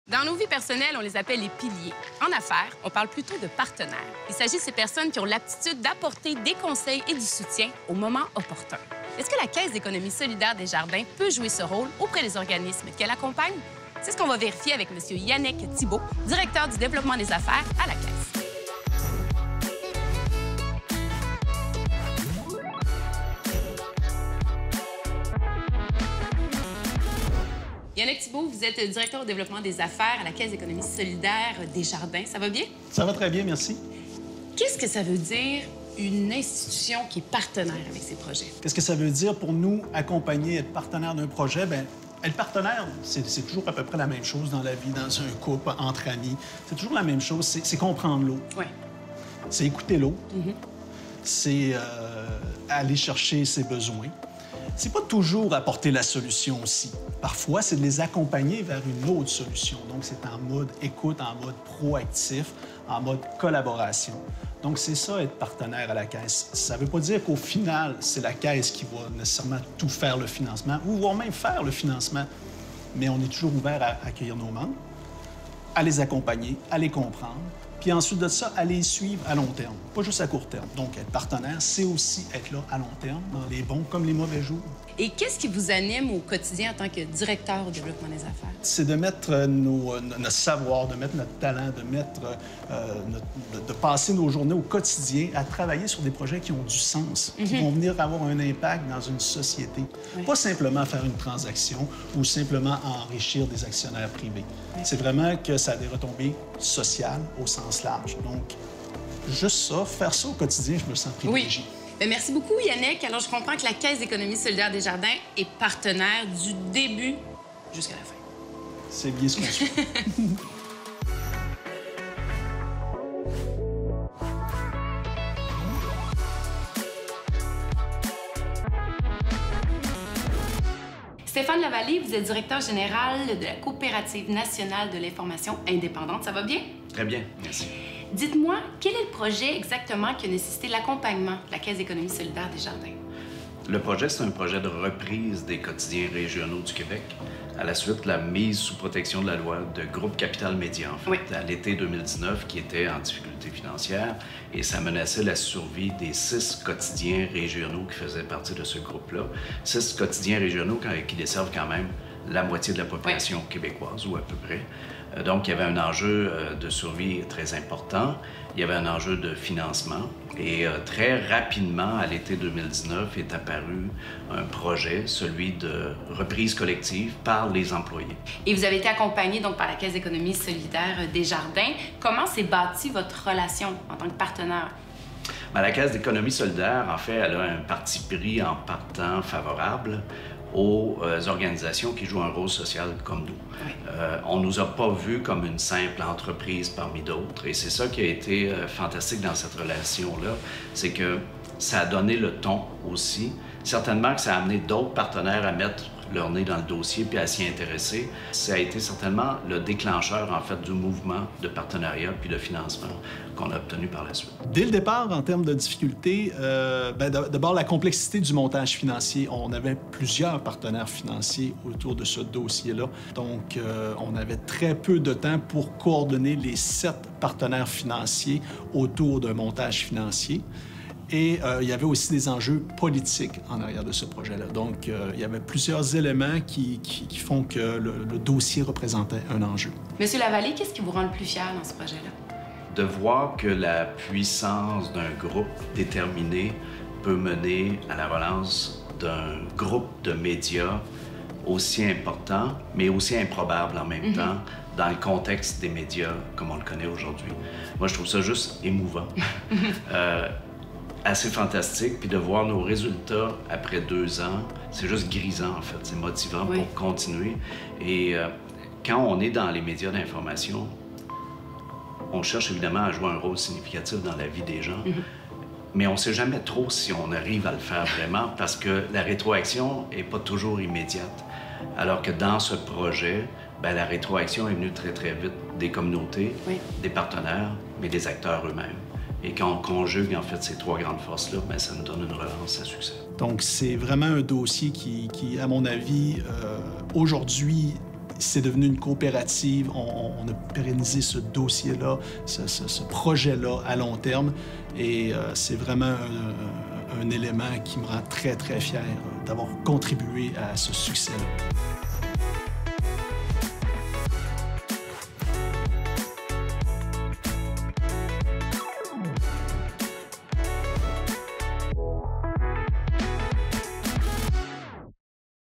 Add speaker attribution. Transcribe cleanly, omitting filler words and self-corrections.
Speaker 1: Dans nos vies personnelles, on les appelle les piliers. En affaires, on parle plutôt de partenaires. Il s'agit de ces personnes qui ont l'aptitude d'apporter des conseils et du soutien au moment opportun. Est-ce que la Caisse d'économie solidaire Desjardins peut jouer ce rôle auprès des organismes qu'elle accompagne? C'est ce qu'on va vérifier avec M. Yannick Thibault, directeur du développement des affaires à la Caisse. Yannick Thibault, vous êtes directeur au développement des affaires à la Caisse d'économie solidaire Desjardins. Ça va bien?
Speaker 2: Ça va très bien, merci.
Speaker 1: Qu'est-ce que ça veut dire une institution qui est partenaire avec ses projets?
Speaker 2: Qu'est-ce que ça veut dire pour nous, accompagner, être partenaire d'un projet? Bien, être partenaire, c'est toujours à peu près la même chose dans la vie, dans un couple, entre amis. C'est toujours la même chose, c'est comprendre l'autre.
Speaker 1: Oui.
Speaker 2: C'est écouter l'autre. C'est aller chercher ses besoins. C'est pas toujours apporter la solution aussi. Parfois, c'est de les accompagner vers une autre solution. Donc, c'est en mode écoute, en mode proactif, en mode collaboration. Donc, c'est ça, être partenaire à la Caisse. Ça ne veut pas dire qu'au final, c'est la Caisse qui va nécessairement tout faire le financement ou voire même faire le financement. Mais on est toujours ouvert à accueillir nos membres, à les accompagner, à les comprendre, puis ensuite de ça, à les suivre à long terme, pas juste à court terme. Donc, être partenaire, c'est aussi être là à long terme, dans les bons comme les mauvais jours.
Speaker 1: Et qu'est-ce qui vous anime au quotidien en tant que directeur au développement des affaires?
Speaker 2: C'est de mettre notre savoir, de mettre notre talent, de mettre, de passer nos journées au quotidien à travailler sur des projets qui ont du sens, qui vont venir avoir un impact dans une société. Pas simplement faire une transaction ou simplement enrichir des actionnaires privés. C'est vraiment que ça a des retombées sociales au sens large. Donc, juste ça, faire ça au quotidien, je me sens privilégié.
Speaker 1: Oui. Bien, merci beaucoup, Yannick. Alors, je comprends que la Caisse d'économie solidaire Desjardins est partenaire du début jusqu'à la fin.
Speaker 2: C'est bien ce qu'on suit.
Speaker 1: Stéphane Lavallée, vous êtes directeur général de la Coopérative nationale de l'information indépendante. Ça va bien?
Speaker 3: Très bien, merci.
Speaker 1: Dites-moi, quel est le projet exactement qui a nécessité l'accompagnement de la Caisse d'économie solidaire Desjardins?
Speaker 3: Le projet, c'est un projet de reprise des quotidiens régionaux du Québec à la suite de la mise sous protection de la loi de Groupe Capital Média, en fait, à l'été 2019, qui était en difficulté financière, et ça menaçait la survie des 6 quotidiens régionaux qui faisaient partie de ce groupe-là. 6 quotidiens régionaux qui desservent quand même la moitié de la population québécoise, ou à peu près. Donc, il y avait un enjeu de survie très important. Il y avait un enjeu de financement. Et très rapidement, à l'été 2019, est apparu un projet, celui de reprise collective par les employés.
Speaker 1: Et vous avez été accompagné donc par la Caisse d'économie solidaire Desjardins. Comment s'est bâtie votre relation en tant que partenaire?
Speaker 3: Bien, la Caisse d'économie solidaire, en fait, elle a un parti pris en partant favorable aux organisations qui jouent un rôle social comme nous. Oui. On ne nous a pas vus comme une simple entreprise parmi d'autres. Et c'est ça qui a été fantastique dans cette relation-là, c'est que ça a donné le ton aussi. Certainement que ça a amené d'autres partenaires à mettre leur nez dans le dossier puis à s'y intéresser. Ça a été certainement le déclencheur, en fait, du mouvement de partenariat puis de financement qu'on a obtenu par la suite.
Speaker 2: Dès le départ, en termes de difficultés, d'abord, la complexité du montage financier. On avait plusieurs partenaires financiers autour de ce dossier-là. Donc, on avait très peu de temps pour coordonner les 7 partenaires financiers autour d'un montage financier. Et il y avait aussi des enjeux politiques en arrière de ce projet-là. Donc, il y avait plusieurs éléments qui font que le dossier représentait un enjeu.
Speaker 1: Monsieur Lavallée, qu'est-ce qui vous rend le plus fier dans ce projet-là?
Speaker 3: De voir que la puissance d'un groupe déterminé peut mener à la relance d'un groupe de médias aussi important, mais aussi improbable en même temps, dans le contexte des médias comme on le connaît aujourd'hui. Moi, je trouve ça juste émouvant. Assez fantastique, puis de voir nos résultats après 2 ans, c'est juste grisant, en fait. C'est motivant pour continuer. Et quand on est dans les médias d'information, on cherche évidemment à jouer un rôle significatif dans la vie des gens, mais on ne sait jamais trop si on arrive à le faire vraiment, parce que la rétroaction n'est pas toujours immédiate. Alors que dans ce projet, bien, la rétroaction est venue très, très vite des communautés, des partenaires, mais des acteurs eux-mêmes. Et quand on conjugue, en fait, ces 3 grandes forces-là, bien, ça nous donne une relance à succès.
Speaker 2: Donc, c'est vraiment un dossier qui à mon avis, aujourd'hui, c'est devenu une coopérative. On a pérennisé ce dossier-là, ce projet-là à long terme. Et c'est vraiment un élément qui me rend très, très fier d'avoir contribué à ce succès-là.